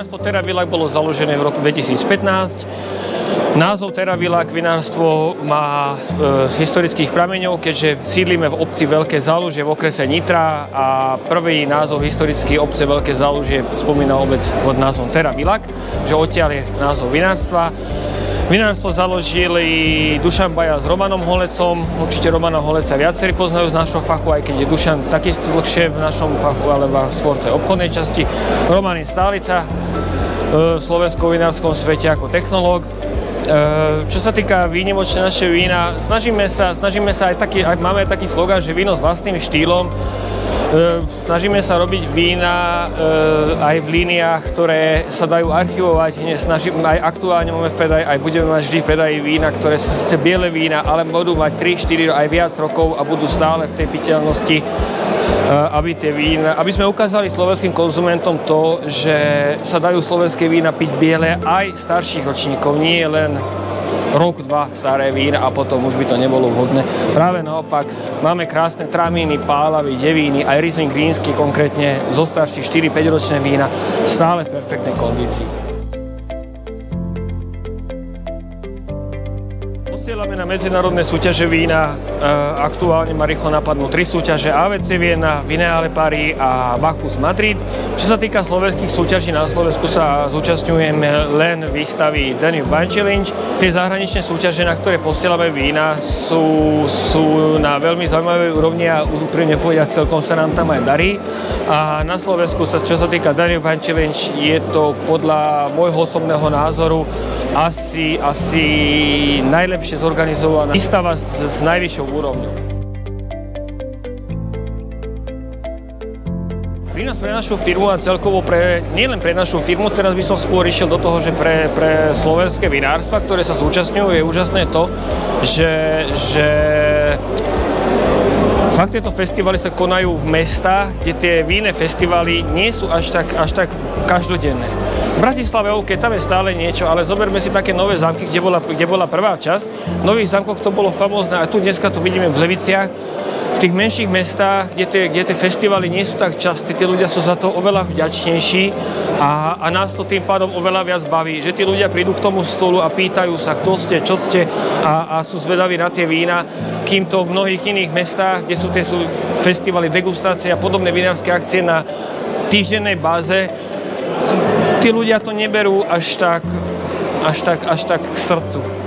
Vinárstvo Teravilák bolo založené v roku 2015. Názov Teravilák vinárstvo má z historických prameňov, keďže sídlime v obci Veľké Zálužie v okrese Nitra a prvý názov historický obce Veľké Zálužie spomína obec pod názvom Teravilák, že odtiaľ je názov vinárstva. Vinárstvo založili Dušan Baja s Romanom Holecom. Určite Romana Holeca viacerí poznajú z našho fachu, aj keď je Dušan takisto dlhšie v našom fachu, ale skôr tej obchodnej časti. Roman je stálica v slovenskom vinárskom svete ako technológ. Čo sa týka výnimočné naše vína, snažíme sa aj máme taký slogan, že víno s vlastným štýlom. Snažíme sa robiť vína aj v líniách, ktoré sa dajú archivovať. Aj aktuálne máme v predaji, aj budeme mať vždy v predaji vína, ktoré sú síce biele vína, ale budú mať 3, 4 aj viac rokov a budú stále v tej piteľnosti, aby sme ukázali slovenským konzumentom to, že sa dajú slovenské vína piť biele aj starších ročníkov, nie len rok, dva staré vína a potom už by to nebolo vhodné. Práve naopak, máme krásne tramíny, pálavy, devíny, aj Riesling Grínsky konkrétne zo starších 4-5 ročné vína, stále v perfektnej kondícii. Posielame na medzinárodné súťaže vína, aktuálne ma rýchlo napadnú 3 súťaže: AVC Viena, Vineale Paris a Bacchus Madrid. Čo sa týka slovenských súťaží, na Slovensku sa zúčastňujeme len výstavy Danube Wine Challenge. Tie zahraničné súťaže, na ktoré posielame vína, sú na veľmi zaujímavej úrovni a úprimne povedať, celkom sa nám tam aj darí. A na Slovensku, čo sa týka Danube Wine Challenge, je to podľa môjho osobného názoru asi najlepšie zorganizovaná výstava s najvyššou úrovňou. Prínos pre našu firmu a celkovo nielen pre našu firmu, teraz by som skôr išiel do toho, že pre slovenské vinárstva, ktoré sa zúčastňujú, je úžasné to, že fakt tieto festivaly sa konajú v mestách, kde tie víne festivaly nie sú až tak každodenné. V Bratislave, OK, tam je stále niečo, ale zoberme si také Nové Zámky, kde bola prvá časť. V Nových Zámkoch to bolo famózne a tu dneska to vidíme v Leviciach. V tých menších mestách, kde tie festivaly nie sú tak časté, tí ľudia sú za to oveľa vďačnejší a nás to tým pádom oveľa viac baví, že tí ľudia prídu k tomu stolu a pýtajú sa, kto ste, čo ste a sú zvedaví na tie vína, kým to v mnohých iných mestách, kde sú festivaly, degustácie a podobné vinárske akcie na týždennej báze, tí ľudia to neberú až tak k srdcu.